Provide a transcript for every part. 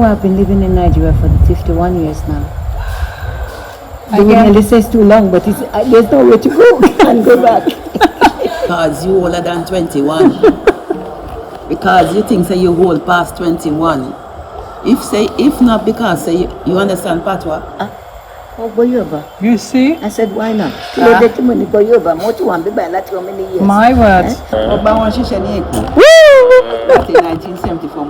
I've been living in Nigeria for 51 years now. The woman says too long, but there's nowhere to go. Can't go back. Because you older than 21. Because you think say you hold past 21. If not because say you understand Patwa. You see? I said, why not? My words. That's in 1974.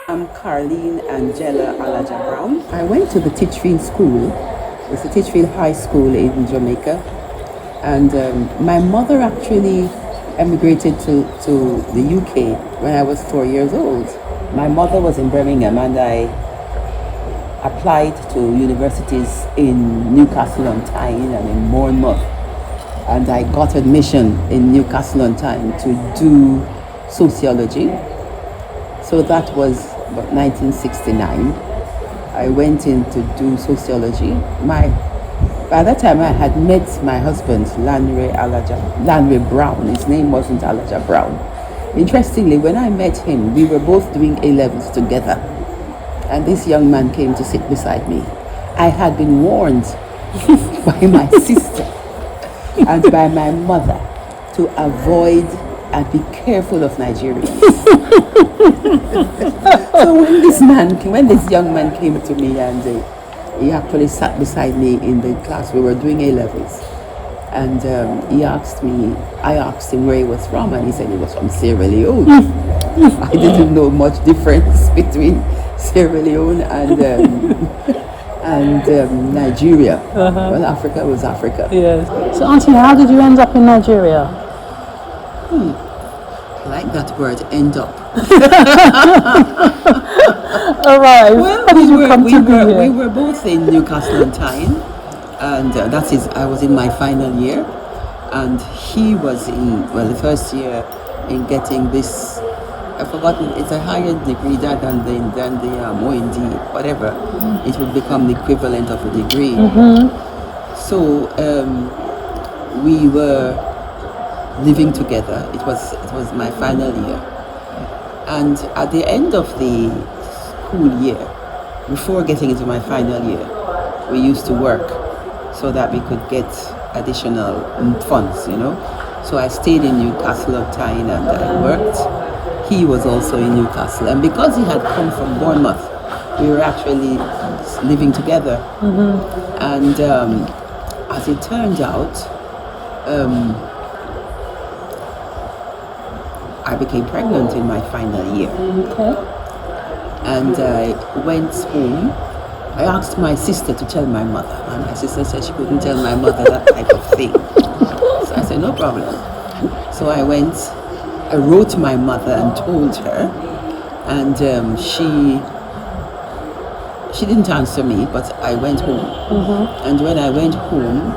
I'm Carleen Angela Alaja Brown. I went to the Titchfield School. It's the Titchfield High School in Jamaica. And my mother actually emigrated to the UK when I was 4 years old. My mother was in Birmingham and I applied to universities in Newcastle-on-Tyne and in Bournemouth. And I got admission in Newcastle-on-Tyne to do sociology. So that was about 1969. I went in to do sociology. By that time I had met my husband, Lanre Brown. His name wasn't Alaja Brown. Interestingly, when I met him, we were both doing A-levels together. And this young man came to sit beside me. I had been warned by my sister and by my mother to avoid and be careful of Nigerians. So when this young man came to me and he actually sat beside me in the class, we were doing A-levels. And I asked him where he was from, and he said he was from Sierra Leone. I didn't know much difference between Sierra Leone and Nigeria. Well, Africa was Africa. Yes. So, Auntie, how did you end up in Nigeria? I like that word, end up. All right. Well, we were both in Newcastle-on-Tyne, and I was in my final year, and he was in the first year in getting this. I've forgotten. It's a higher degree than the OND, whatever. It would become the equivalent of a degree. So we were living together. It was my final year, and at the end of the school year, before getting into my final year, we used to work so that we could get additional funds, So I stayed in Newcastle-on-Tyne and I worked. He was also in Newcastle, and because he had come from Bournemouth, we were actually living together. And as it turned out, I became pregnant in my final year. And I went home. I asked my sister to tell my mother, and my sister said she couldn't tell my mother that type of thing. So I said, no problem. So I wrote my mother and told her, and she didn't answer me, but I went home. And when I went home,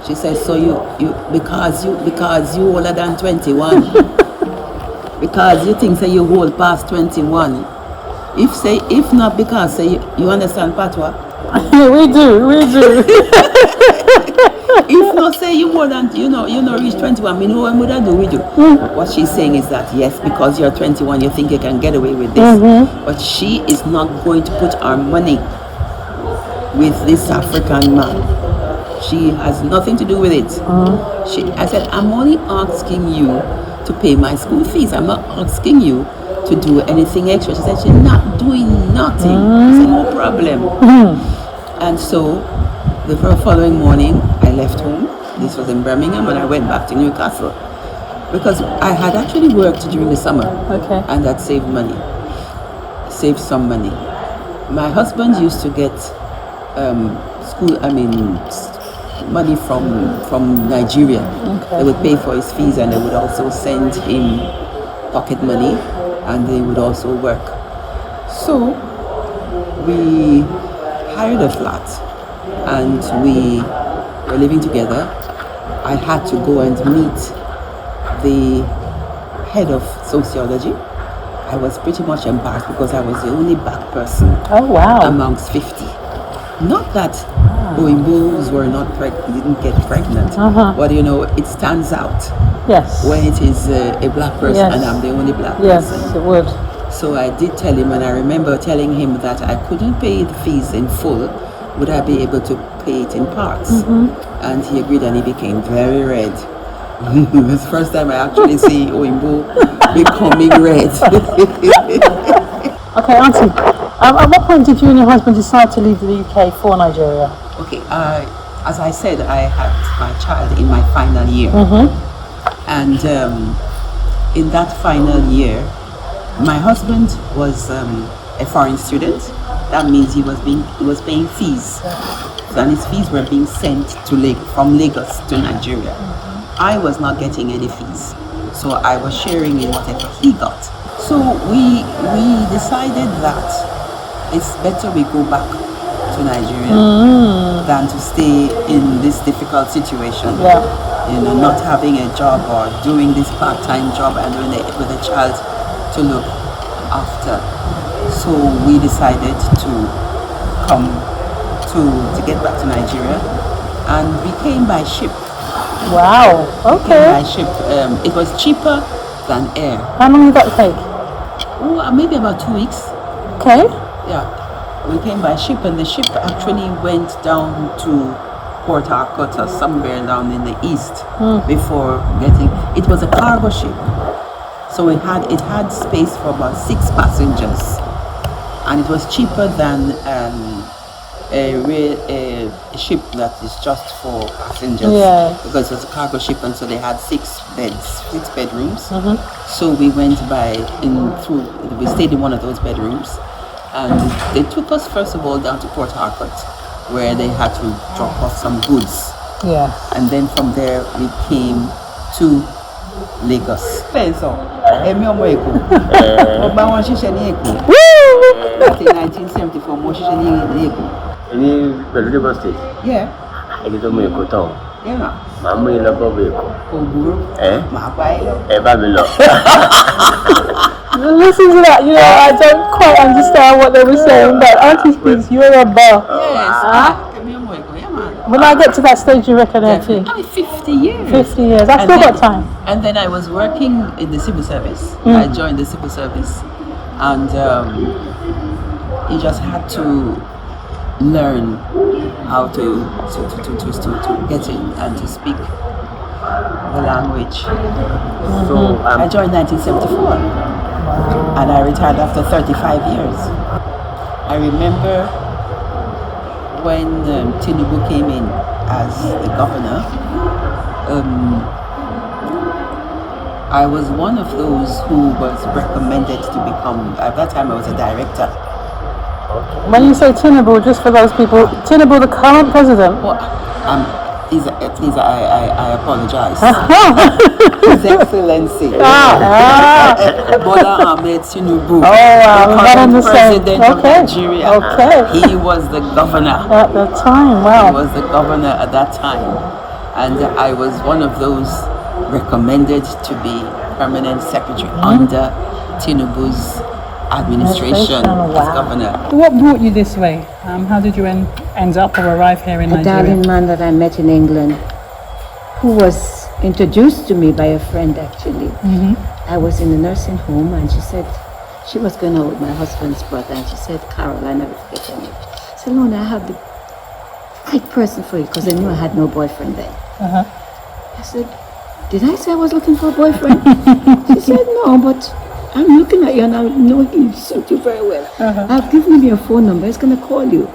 she said, so because you older than 21, because you think say you hold past 21. If not because say you understand Patwa. we do. If not say you more than reach 21, we know what would I do with you. What she's saying is that yes, because you're 21, you think you can get away with this, but she is not going to put our money with this African man. She has nothing to do with it. I said, I'm only asking you to pay my school fees. I'm not asking you to do anything extra. She said she's not doing nothing. I said, no problem. And so the following morning I left home. This was in Birmingham, and I went back to Newcastle because I had actually worked during the summer and had saved some money. My husband used to get money from Nigeria. They would pay for his fees, and they would also send him pocket money, and they would also work. So we hired a flat, and we were living together. I had to go and meet the head of sociology. I was pretty much embarrassed because I was the only black person amongst 50. Not that Oimbos were not didn't get pregnant, but it stands out Yes. when it is a black person Yes. and I'm the only black Yes, person. it would. So I did tell him, and I remember telling him that I couldn't pay the fees in full. Would I be able to pay it in parts? And he agreed, and he became very red. It was the first time I actually see Oimbo becoming red. Okay, Auntie. At what point did you and your husband decide to leave the UK for Nigeria? Okay, as I said, I had my child in my final year. And in that final year, my husband was a foreign student. That means he was paying fees. So, and his fees were being sent from Lagos to Nigeria. I was not getting any fees, so I was sharing in whatever he got. So we decided that it's better we go back to Nigeria than to stay in this difficult situation. Yeah. You know, not having a job or doing this part-time job and with a child to look after. So we decided to come to get back to Nigeria, and we came by ship. Wow. Okay. By ship. It was cheaper than air. How long did that take? Oh, maybe about 2 weeks. Okay. Yeah. We came by ship, and the ship actually went down to Port Harcourt or somewhere down in the east before getting. It was a cargo ship, so it had space for about 6 passengers, and it was cheaper than a ship that is just for passengers. Yeah. Because it was a cargo ship, and so they had 6 bedrooms. So we went we stayed in one of those bedrooms, and they took us first of all down to Port Harcourt, where they had to drop off some goods. Yeah. And then from there we came to Lagos. Èmi ọmọ Èkó. Mo bá wọn ṣiṣẹ́ ní Èkó. Láti 1974 mo ṣiṣẹ́ ní Èkó. Ní pẹ̀lú Lagos State. Yeah. Ẹni tó mú Èkó tán. Yeah. Màá mú yín lọ bọ́ọ̀bù Èkó. Kò burú. Màá bá yín lọ. Ẹ bá mi lọ. Listen to that. You know, I don't quite understand what they were saying, but Auntie speaks Yoruba. Yes. Èmi ọmọ Èkó, yeah man. When I get to that stage, you reckon, Auntie? 50 years. 50 years. I've still got time. And then I was working in the civil service. I joined the civil service, and you just had to learn how to get in and to speak the language. So I joined 1974, and I retired after 35 years. I remember when Tinubu came in as the governor. I was one of those who was recommended to become, at that time I was a director. When you say Tinubu, just for those people, Tinubu, the current president? Well, please, I apologize. His Excellency. Bola Ahmed Tinubu, the current president of Nigeria. Okay. He was the governor. At the time, wow. He was the governor at that time. And I was one of those recommended to be permanent secretary under Tinubu's administration as governor. What brought you this way? How did you end up or arrive here in A Nigeria? darling man that I met in England, who was introduced to me by a friend actually. I was in a nursing home, and she said she was going out with my husband's brother, and she said, Carol, I never forget her name. I said, Lorna, I have the right person for you, because I knew I had no boyfriend then. I said, did I say I was looking for a boyfriend? She said, no, but I'm looking at you and I know he suits you very well. I've given him your phone number, he's going to call you.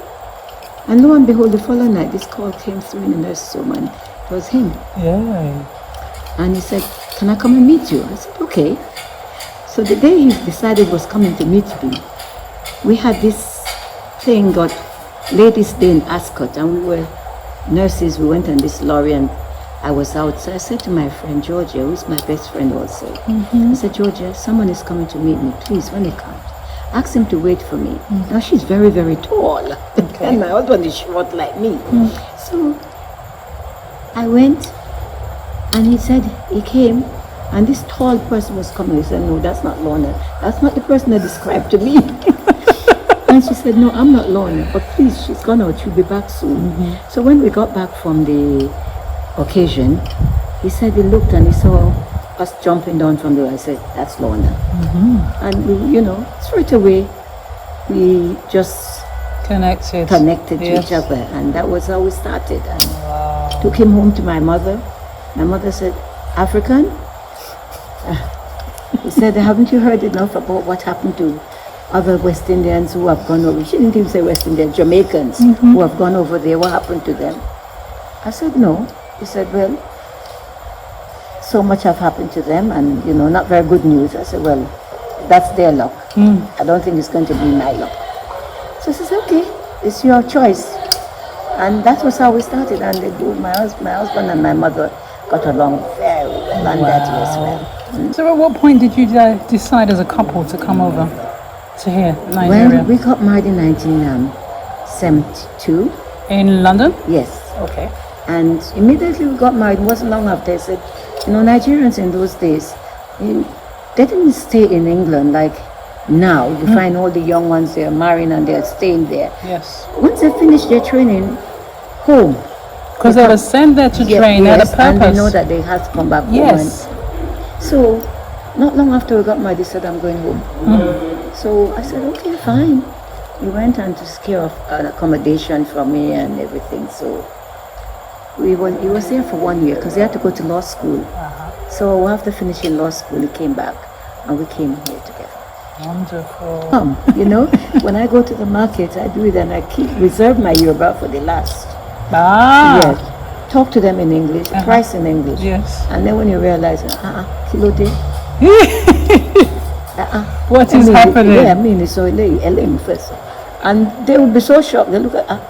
And lo and behold, the following night, this call came through in the nurse's home, and it was him. Yeah. And he said, can I come and meet you? I said, okay. So the day he decided was coming to meet me, we had this thing got Ladies' Day in Ascot, and we were nurses. We went on this lorry, and I was out. So I said to my friend Georgia, who's my best friend also, I said, Georgia, someone is coming to meet me. Please, when he comes, ask him to wait for me. Now she's very, very tall, and my husband is short like me. So I went, and he said, he came, and this tall person was coming. He said, no, that's not Lorna. That's not the person they described to me. And she said, no, I'm not Lorna, but please, she's gone out, she'll be back soon. So when we got back from the occasion, he said he looked and he saw us jumping down from there. I said, that's Lorna. And we, straight away, we just Connected to Yes. each other, and that was how we started. And took him home to my mother. My mother said, African? He said, haven't you heard enough about what happened to other West Indians who have gone over? She didn't even say West Indians, Jamaicans who have gone over there. What happened to them? I said, no. He said, well, so much have happened to them, and not very good news. I said, well, that's their luck. I don't think it's going to be my luck. So she said, okay, it's your choice. And that was how we started. And my husband and my mother got along very well, and that was well. So at what point did you decide as a couple to come over to here, Nigeria? Well, we got married in 1972. In London? Yes. Okay. And immediately we got married. It wasn't long after. I said, Nigerians in those days, they didn't stay in England like now. You find all the young ones, they're marrying and they're staying there. Yes. Once they finish their training, home. Because they were sent there to train at a purpose. And they know that they have to come back home. Yes. So, not long after we got married, they said, I'm going home. So I said, okay, fine. We went and took care of an accommodation for me and everything. So he was there for 1 year because he had to go to law school. So after finishing law school, he came back and we came here together. Wonderful. When I go to the market, I do it and I reserve my Yoruba for the last. Yes. Talk to them in English, price in English. Yes. And then when you realize, kilo de. What is happening? Yeah, I mean, it's so first. And they will be so shocked. They look at,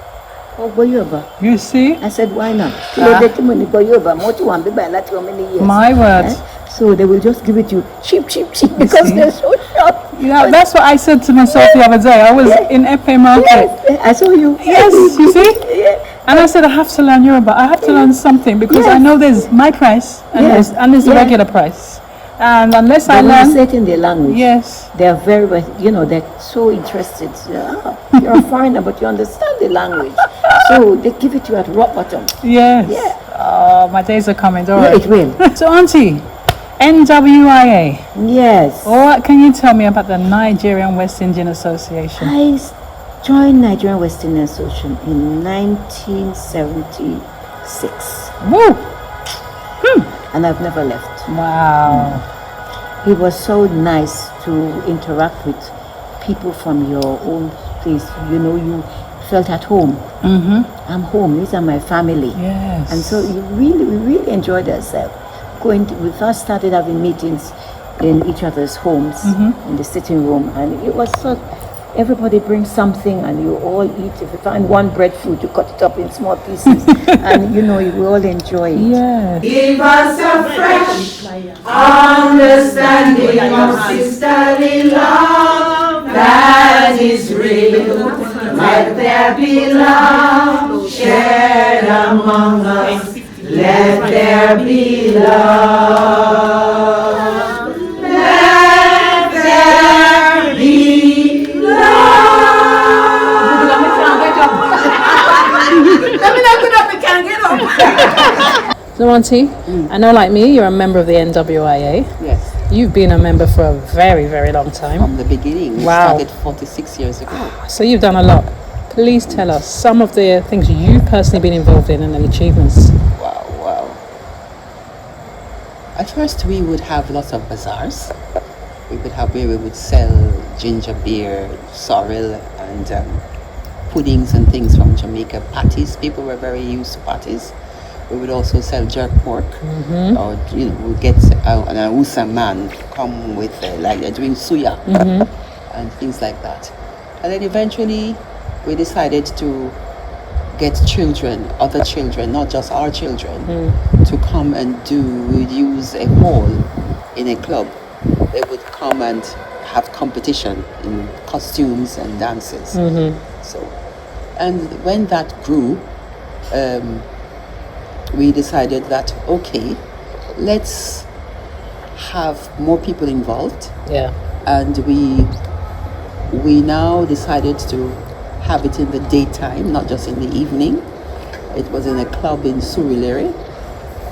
Yoruba. You see? I said, why not? Kilo de timoni Yoruba. More to one, like how many years? My word. So they will just give it to you cheap, because they're so shocked. Yeah, that's what I said to myself the other day. I was in Epe Market. Yes, I saw you. Yes, you see? Yeah. And I said, I have to learn Yoruba. I have to learn something because I know there's my price and there's the regular price. And unless I learn... They say it in their language. Yes. They are very, they're so interested. You're a foreigner, but you understand the language. So they give it to you at rock bottom. Yes. Yeah. Oh, my days are coming, don't Yeah, worry. it will. So, Auntie, NWIA. Yes. What can you tell me about the Nigerian West Indian Association? I joined Nigerian West Indian Association in 1976. Woo! And I've never left. Wow. It was so nice to interact with people from your own place. You felt at home. I'm home. These are my family. Yes. And so we really enjoyed ourselves. We first started having meetings in each other's homes, in the sitting room, and it was so. Everybody brings something, and you all eat. If you find one breadfruit, you cut it up in small pieces, and you all enjoy it. Yes. Give us a fresh understanding of sisterly love that is real. Let there be love shared among us. Let there be love. Let there be love. So, Auntie, I know like me, you're a member of the NWIA. Yes, You've been a member for a very, very long time. from the beginning. We Wow. started 46 years ago. So you've done a lot. Please tell us some of the things you've personally been involved in and the achievements. Wow. At first, we would have lots of bazaars. We would have where we would sell ginger beer, sorrel, and puddings and things from Jamaica. Patties. People were very used to patties. We would also sell jerk pork, or we'd get an Awusa man come with like they're doing suya and things like that. And then eventually, we decided to get other children, not just our children, to come and we'd use a hall in a club. They would come and have competition in costumes and dances. So, and when that grew, we decided that, okay, let's have more people involved. Yeah. And we now decided to have it in the daytime, not just in the evening. It was in a club in Surulere,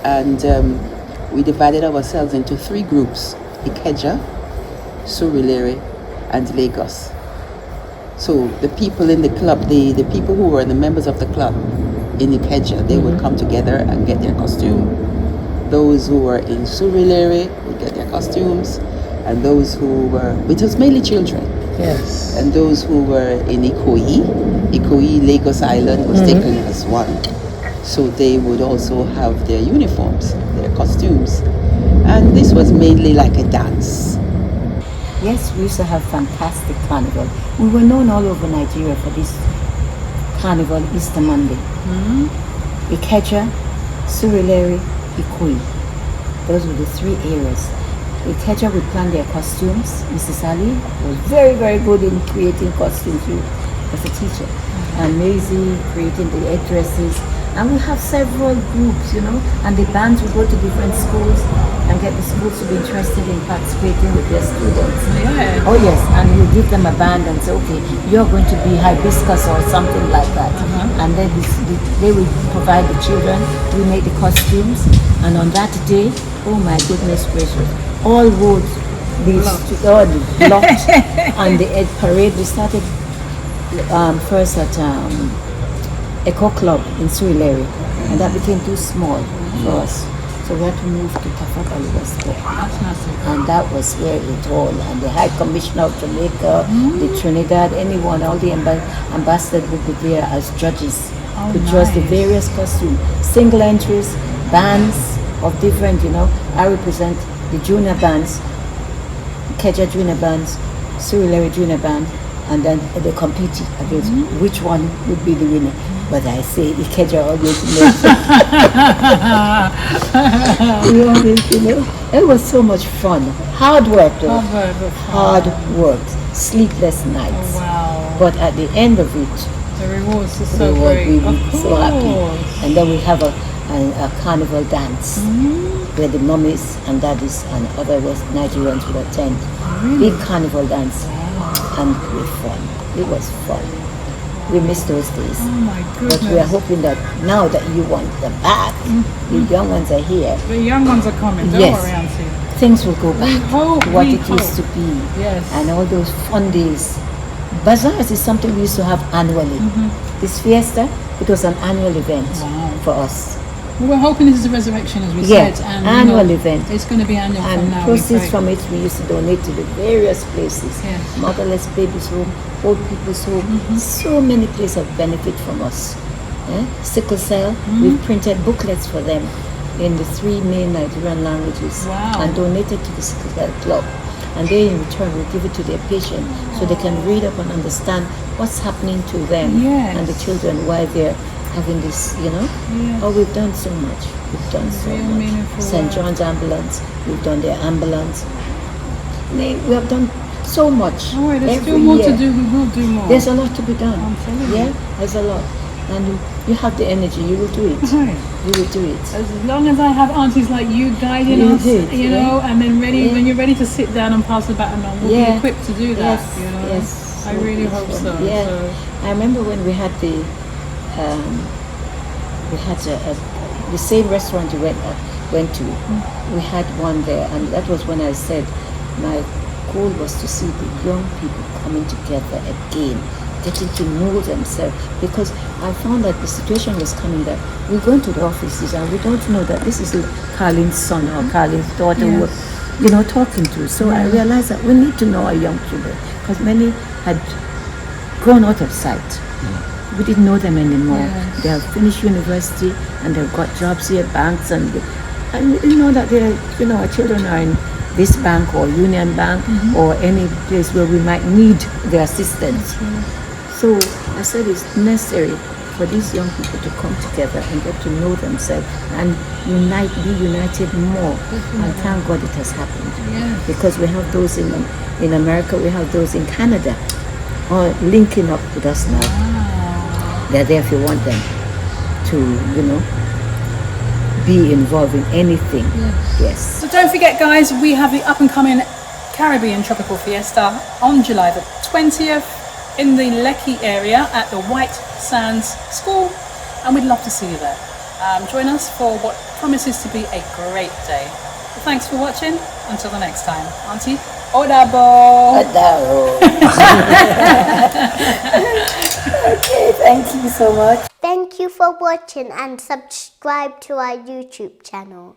and we divided ourselves into 3 groups: Ikeja, Surulere, and Lagos. So the people in the club, the people who were the members of the club in Ikeja, they would come together and get their costume. Those who were in Surulere would get their costumes, and those who were, it was mainly children. Yes. And those who were in Ikoyi, Lagos Island was taken as one. So they would also have their uniforms, their costumes. And this was mainly like a dance. Yes, we used to have fantastic carnival. We were known all over Nigeria for this carnival Easter Monday. Ikeja, Surulere, Ikoyi. Those were the 3 areas. Ikeja would plan their costumes. Mrs. Ali was very, very good in creating costumes as a teacher. And Maisie creating the headdresses. And we have several groups, and the bands would go to different schools and get the schools to be interested in participating with their students. Yeah. Oh yes, and you give them a band and say, okay, you're going to be hibiscus or something like that. And then they will provide the children, we make the costumes, and on that day, oh my goodness gracious, all roads blocked. And the parade, we started first at Eco Club in Surulere, and that became too small for us. So we had to move to Tafabali West Point. And that was where it all, and the High Commissioner of Jamaica, the Trinidad, anyone, all the ambassadors would be there as judges to judge the various costumes, single entries, bands of different, I represent the junior bands, Ikeja junior bands, Surulere junior band, and then they compete against which one would be the winner. But I say Ikeja always wins. We always, it was so much fun. Hard work though. Hard work. Sleepless nights. Oh, wow. But at the end of it, The rewards are so great. we were Of so happy. course. And then we have a carnival dance where the mummies and daddies and other West Nigerians would attend. Big carnival dance. And with fun. It was fun. We miss those days. Oh my goodness. But we are hoping that now that you want them back, the young ones are here, The young ones are coming. Don't Yes. worry, Auntie. things will go back hope, to what we it used to hope. be. Yes. And all those fun days. Bazaars is something we used to have annually. This fiesta, it was an annual event for us. Well, we're hoping this is a resurrection, as we Yeah, said. And annual event. It's going to be annual from And now. we proceeds pray. from it we used to donate to the various places. Yes. Motherless babies home, old people's home. So many places have benefit from us. Sickle cell, we've printed booklets for them in the 3 main Nigerian languages. Wow. And donated to the Sickle Cell Club. And they in return will give it to their patient so they can read up and understand what's happening to them Yes. and the children while they're having this, Yes. Oh, we've done so much. We've done so Real much. meaningful St. work. John's Ambulance, we've done their ambulance. We have done so much. Don't worry, there's every still more year. to do. We will do more. There's a lot to be done. I'm telling you. Yeah, there's a lot. And you have the energy, you will do it. Right. You will do it. As long as I have aunties like you guiding You us, did, you know, and then ready Yeah. when you're ready to sit down and pass the baton on, we'll be Yeah. equipped to do that. Yes, You know, yes. I really hope so. Yeah. So, I remember when we had the the same restaurant you went to. We had one there, and that was when I said my goal was to see the young people coming together again, getting to know themselves, because I found that the situation was coming that we go into the offices and we don't know that this is Carlin's son or Carlin's daughter who we're talking to. So I realized that we need to know our young children, because many had gone out of sight. We didn't know them anymore. Yes. They have finished university and they've got jobs here, banks, and you know that our children are in this bank or Union Bank or any place where we might need their assistance. So I said it's necessary for these young people to come together and get to know themselves and be united more. And thank God it has happened. Yes. Because we have those in America, we have those in Canada, all linking up with us now. They're there if you want them to, be involved in anything. Yes. So don't forget, guys, we have the up-and-coming Caribbean Tropical Fiesta on July the 20th in the Lekki area at the White Sands School, and we'd love to see you there. Join us for promises to be a great day. Well, thanks for watching. Until the next time. Auntie, Odabo! Okay, thank you so much. Thank you for watching and subscribe to our YouTube channel.